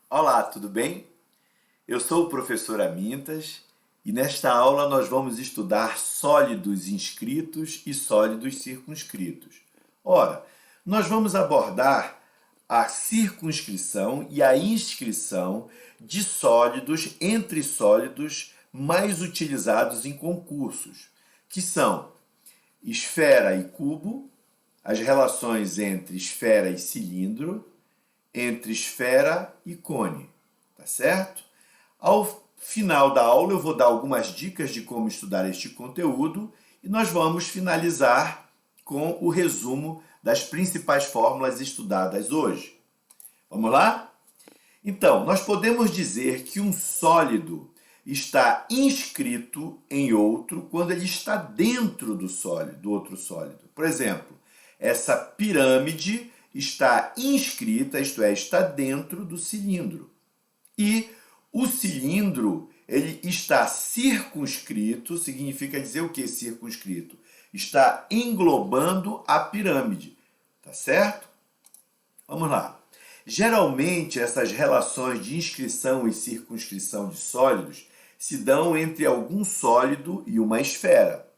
Olá, tudo bem? Eu sou o professor Amintas e nesta aula nós vamos estudar sólidos inscritos e sólidos circunscritos. Ora, nós vamos abordar a circunscrição e a inscrição de sólidos entre sólidos mais utilizados em concursos, que são esfera e cubo, as relações entre esfera e cilindro, entre esfera e cone, tá certo? Ao final da aula eu vou dar algumas dicas de como estudar este conteúdo e nós vamos finalizar com o resumo das principais fórmulas estudadas hoje. Vamos lá? Então, nós podemos dizer que um sólido está inscrito em outro quando ele está dentro do sólido, do outro sólido. Por exemplo, essa pirâmide está inscrita, isto é, está dentro do cilindro. E o cilindro, ele está circunscrito, significa dizer o que circunscrito? Está englobando a pirâmide, tá certo? Vamos lá. Geralmente, essas relações de inscrição e circunscrição de sólidos se dão entre algum sólido e uma esfera,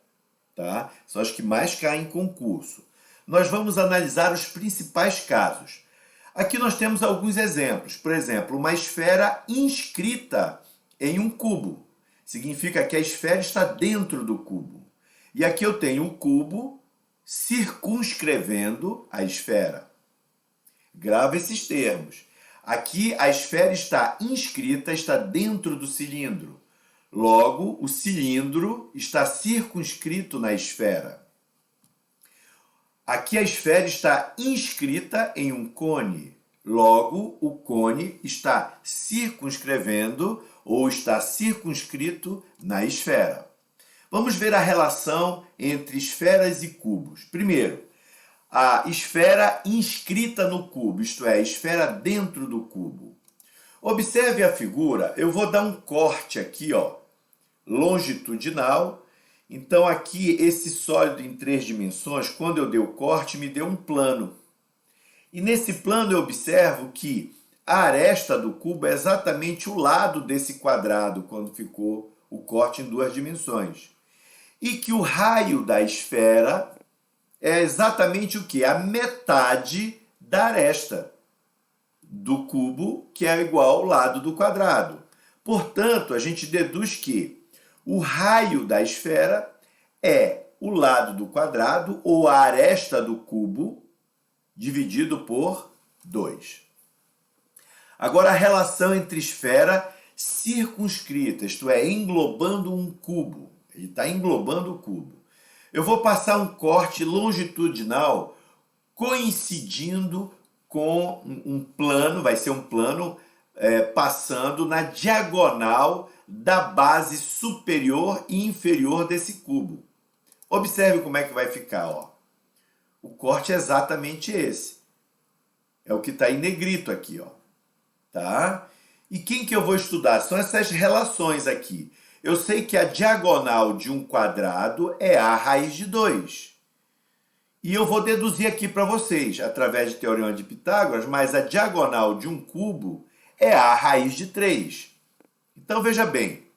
tá? São as que mais caem em concurso. Nós vamos analisar os principais casos. Aqui nós temos alguns exemplos. Por exemplo, uma esfera inscrita em um cubo. Significa que a esfera está dentro do cubo. E aqui eu tenho um cubo circunscrevendo a esfera. Grava esses termos. Aqui a esfera está inscrita, está dentro do cilindro. Logo, o cilindro está circunscrito na esfera. Aqui a esfera está inscrita em um cone. Logo, o cone está circunscrevendo ou está circunscrito na esfera. Vamos ver a relação entre esferas e cubos. Primeiro, a esfera inscrita no cubo, isto é, a esfera dentro do cubo. Observe a figura, eu vou dar um corte aqui, ó, longitudinal. Então aqui esse sólido em 3 dimensões, quando eu dei o corte, me deu um plano. E nesse plano eu observo que a aresta do cubo é exatamente o lado desse quadrado, quando ficou o corte em 2 dimensões. E que o raio da esfera é exatamente o que? A metade da aresta do cubo, que é igual ao lado do quadrado. Portanto, a gente deduz que o raio da esfera é o lado do quadrado ou a aresta do cubo dividido por 2. Agora, a relação entre esfera circunscrita, isto é, englobando um cubo. Ele está englobando o cubo. Eu vou passar um corte longitudinal coincidindo com um plano, vai ser um plano passando na diagonal da base superior e inferior desse cubo. Observe como é que vai ficar, ó. O corte é exatamente esse. É o que está em negrito aqui, ó. Tá? E quem que eu vou estudar? São essas relações aqui. Eu sei que a diagonal de um quadrado é a raiz de 2. E eu vou deduzir aqui para vocês, através de teorema de Pitágoras, mas a diagonal de um cubo é a raiz de 3. Então, veja bem,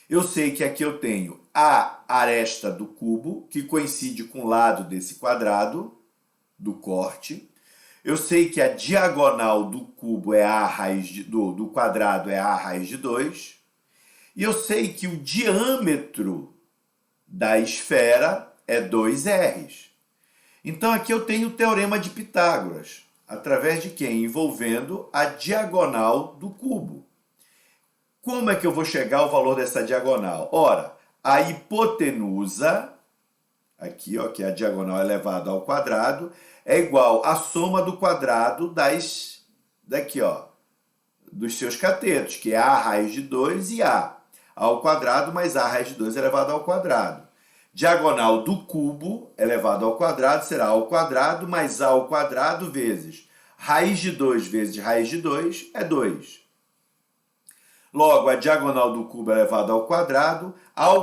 eu sei que aqui eu tenho a aresta do cubo, que coincide com o lado desse quadrado, do corte. Eu sei que a diagonal do cubo é a raiz do quadrado é a raiz de 2. E eu sei que o diâmetro da esfera é 2r. Então, aqui eu tenho o teorema de Pitágoras, através de quem? Envolvendo a diagonal do cubo. Como é que eu vou chegar ao valor dessa diagonal? Ora, a hipotenusa, aqui, ó, que é a diagonal elevada ao quadrado, é igual à soma do quadrado daqui, ó, dos seus catetos, que é a raiz de 2 e a ao quadrado mais a raiz de 2 elevado ao quadrado. Diagonal do cubo elevado ao quadrado será ao quadrado mais a ao quadrado vezes raiz de 2 vezes raiz de 2 é 2. Logo, a diagonal do cubo elevado ao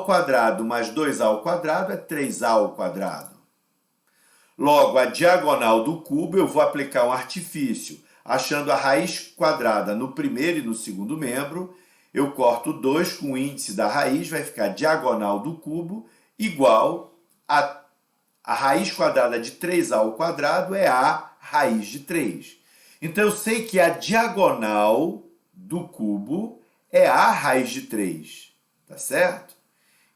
quadrado mais 2a ao quadrado é 3a ao quadrado. Logo, a diagonal do cubo, eu vou aplicar um artifício. achando a raiz quadrada no primeiro e no segundo membro, eu corto 2 com o índice da raiz, vai ficar diagonal do cubo, igual a raiz quadrada de 3a ao quadrado é a raiz de 3. Então, eu sei que a diagonal do cubo é a raiz de 3, tá certo?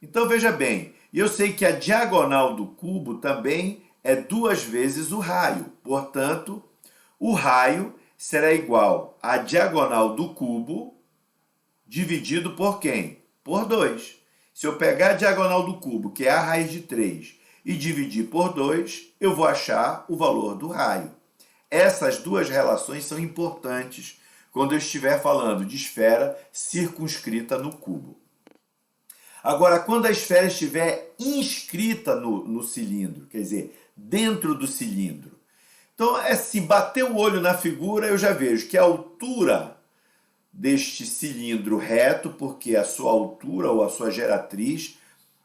Então, veja bem, eu sei que a diagonal do cubo também é 2 vezes o raio. Portanto, o raio será igual à diagonal do cubo dividido por quem? Por 2. Se eu pegar a diagonal do cubo, que é a raiz de 3, e dividir por 2, eu vou achar o valor do raio. Essas duas relações são importantes quando eu estiver falando de esfera circunscrita no cubo. Agora, quando a esfera estiver inscrita no cilindro, quer dizer, dentro do cilindro. Então, se bater o olho na figura, eu já vejo que a altura deste cilindro reto, porque a sua altura ou a sua geratriz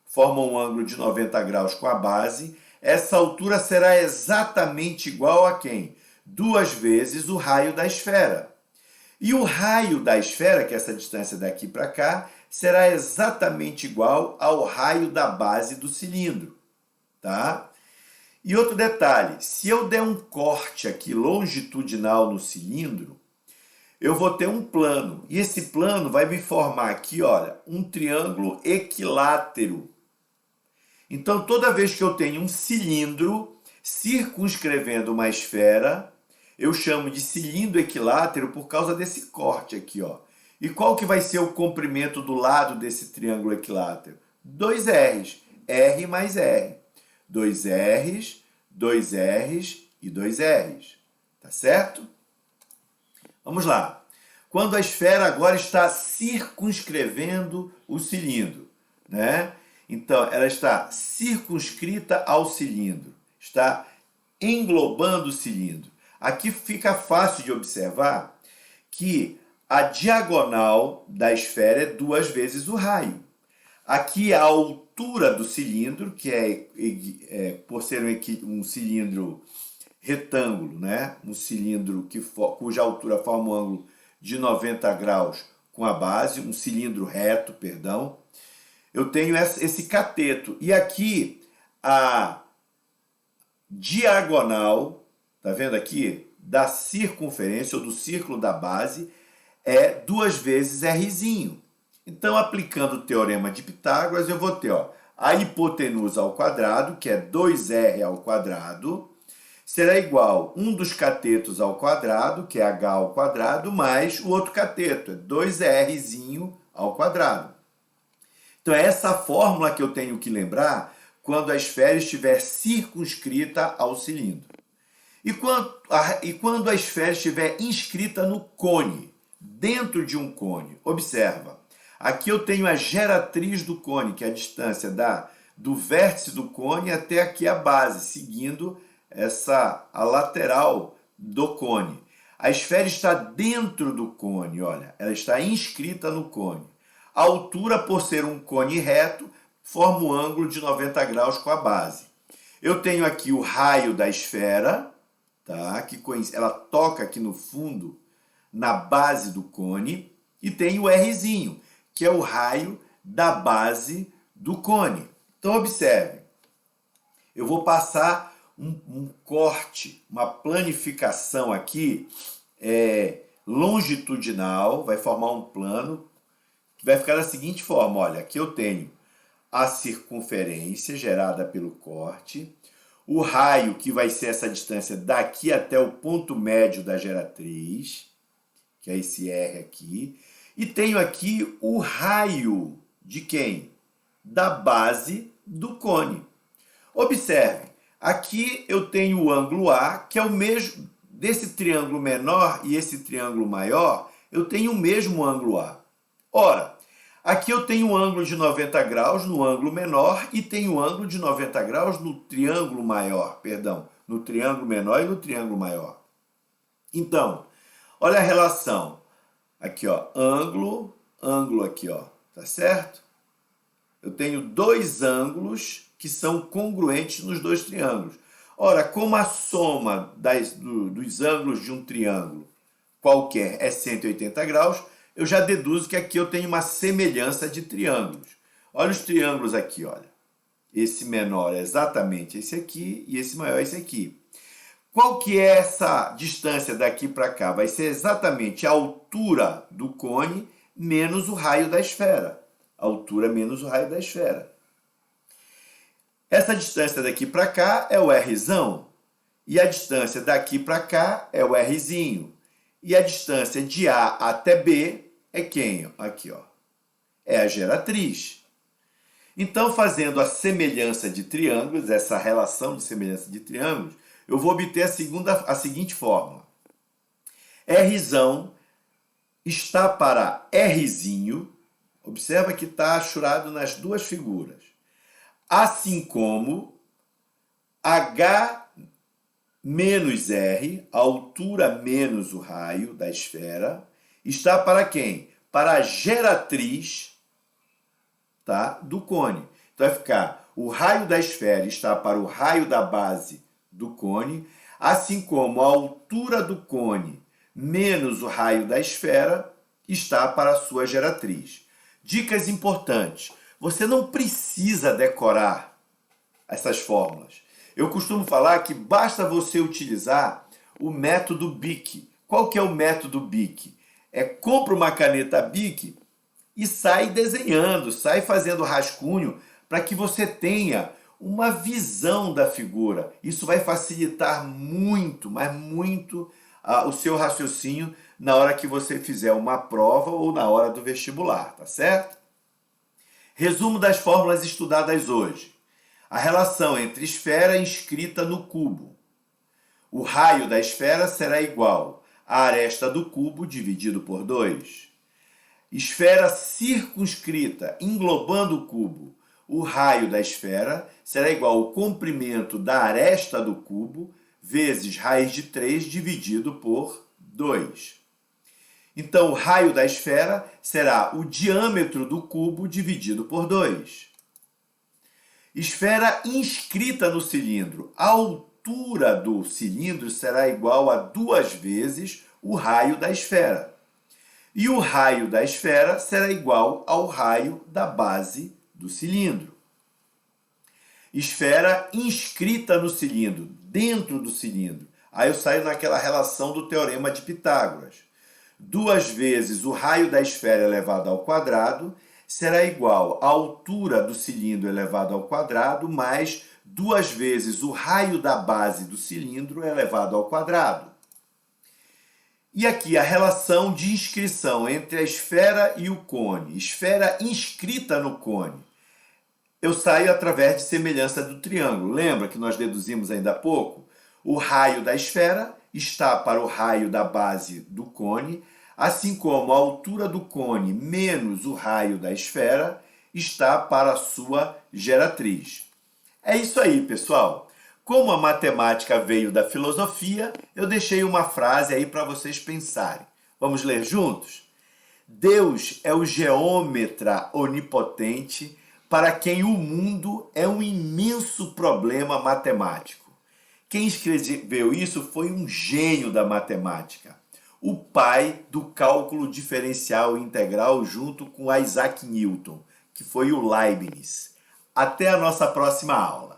forma um ângulo de 90 graus com a base, essa altura será exatamente igual a quem? 2 vezes o raio da esfera. E o raio da esfera, que é essa distância daqui para cá, será exatamente igual ao raio da base do cilindro, tá? E outro detalhe, se eu der um corte aqui longitudinal no cilindro, eu vou ter um plano. E esse plano vai me formar aqui, olha, um triângulo equilátero. Então, toda vez que eu tenho um cilindro circunscrevendo uma esfera, eu chamo de cilindro equilátero por causa desse corte aqui, ó. E qual que vai ser o comprimento do lado desse triângulo equilátero? 2 R's. R mais R. 2 R's, 2 R's e 2 R's. Tá certo? Vamos lá. Quando a esfera agora está circunscrevendo o cilindro, né? Então, ela está circunscrita ao cilindro, está englobando o cilindro. Aqui fica fácil de observar que a diagonal da esfera é 2 vezes o raio. Aqui a altura do cilindro, que por ser um cilindro retângulo, né? Um cilindro cuja altura forma um ângulo de 90 graus com a base, um cilindro reto, perdão. Eu tenho esse cateto. E aqui a diagonal, tá vendo aqui? Da circunferência ou do círculo da base é 2 vezes Rzinho. Então, aplicando o teorema de Pitágoras, eu vou ter, ó, a hipotenusa ao quadrado, que é 2R ao quadrado, será igual um dos catetos ao quadrado, que é H ao quadrado, mais o outro cateto, é 2Rzinho ao quadrado. Então, é essa fórmula que eu tenho que lembrar quando a esfera estiver circunscrita ao cilindro. E quando a esfera estiver inscrita no cone, dentro de um cone, observa, aqui eu tenho a geratriz do cone, que é a distância do vértice do cone até aqui a base, seguindo a lateral do cone. A esfera está dentro do cone, olha, ela está inscrita no cone. A altura, por ser um cone reto, forma um ângulo de 90 graus com a base. Eu tenho aqui o raio da esfera, tá? Ela toca aqui no fundo, na base do cone, e tem o Rzinho, que é o raio da base do cone. Então, observe, eu vou passar um corte, uma planificação aqui longitudinal, vai formar um plano, que vai ficar da seguinte forma, olha, aqui eu tenho a circunferência gerada pelo corte, o raio, que vai ser essa distância daqui até o ponto médio da geratriz, que é esse R aqui, e tenho aqui o raio de quem? Da base do cone. Observe, aqui eu tenho o ângulo A, que é o mesmo, desse triângulo menor e esse triângulo maior, eu tenho o mesmo ângulo A. Ora, aqui eu tenho um ângulo de 90 graus no ângulo menor e tenho um ângulo de 90 graus no triângulo maior, perdão, no triângulo menor e no triângulo maior. Então, olha a relação. Aqui, ó, ângulo, ângulo aqui, ó, tá certo? Eu tenho 2 ângulos que são congruentes nos 2 triângulos. Ora, como a soma dos ângulos de um triângulo qualquer é 180 graus, eu já deduzo que aqui eu tenho uma semelhança de triângulos. Olha os triângulos aqui, olha. Esse menor é exatamente esse aqui e esse maior é esse aqui. Qual que é essa distância daqui para cá? Vai ser exatamente a altura do cone menos o raio da esfera. A altura menos o raio da esfera. Essa distância daqui para cá é o Rzão. E a distância daqui para cá é o Rzinho. E a distância de A até B é quem? Aqui, ó. É a geratriz. Então, fazendo a semelhança de triângulos, essa relação de semelhança de triângulos, eu vou obter a seguinte fórmula. Rzão está para Rzinho, observa que está achurado nas duas figuras, assim como H menos R, a altura menos o raio da esfera, está para quem? Para a geratriz, tá, do cone. Então vai ficar, o raio da esfera está para o raio da base do cone, assim como a altura do cone menos o raio da esfera está para a sua geratriz. Dicas importantes. Você não precisa decorar essas fórmulas. Eu costumo falar que basta você utilizar o método BIC. Qual que é o método BIC? Compra uma caneta BIC e sai desenhando, sai fazendo rascunho para que você tenha uma visão da figura. Isso vai facilitar muito, mas muito, o seu raciocínio na hora que você fizer uma prova ou na hora do vestibular, tá certo? Resumo das fórmulas estudadas hoje. A relação entre esfera inscrita no cubo. O raio da esfera será igual à aresta do cubo dividido por 2. Esfera circunscrita, englobando o cubo. O raio da esfera será igual ao comprimento da aresta do cubo vezes raiz de 3 dividido por 2. Então, o raio da esfera será o diâmetro do cubo dividido por 2. Esfera inscrita no cilindro. A altura do cilindro será igual a 2 vezes o raio da esfera. E o raio da esfera será igual ao raio da base do cilindro. Esfera inscrita no cilindro, dentro do cilindro. Aí eu saio naquela relação do teorema de Pitágoras. 2 vezes o raio da esfera elevado ao quadrado será igual à altura do cilindro elevado ao quadrado mais 2 vezes o raio da base do cilindro elevado ao quadrado. E aqui a relação de inscrição entre a esfera e o cone. Esfera inscrita no cone. Eu saio através de semelhança do triângulo. Lembra que nós deduzimos ainda há pouco? O raio da esfera está para o raio da base do cone, assim como a altura do cone menos o raio da esfera está para a sua geratriz. É isso aí, pessoal. Como a matemática veio da filosofia, eu deixei uma frase aí para vocês pensarem. Vamos ler juntos? Deus é o geômetra onipotente para quem o mundo é um imenso problema matemático. Quem escreveu isso foi um gênio da matemática, o pai do cálculo diferencial integral junto com Isaac Newton, que foi o Leibniz. Até a nossa próxima aula.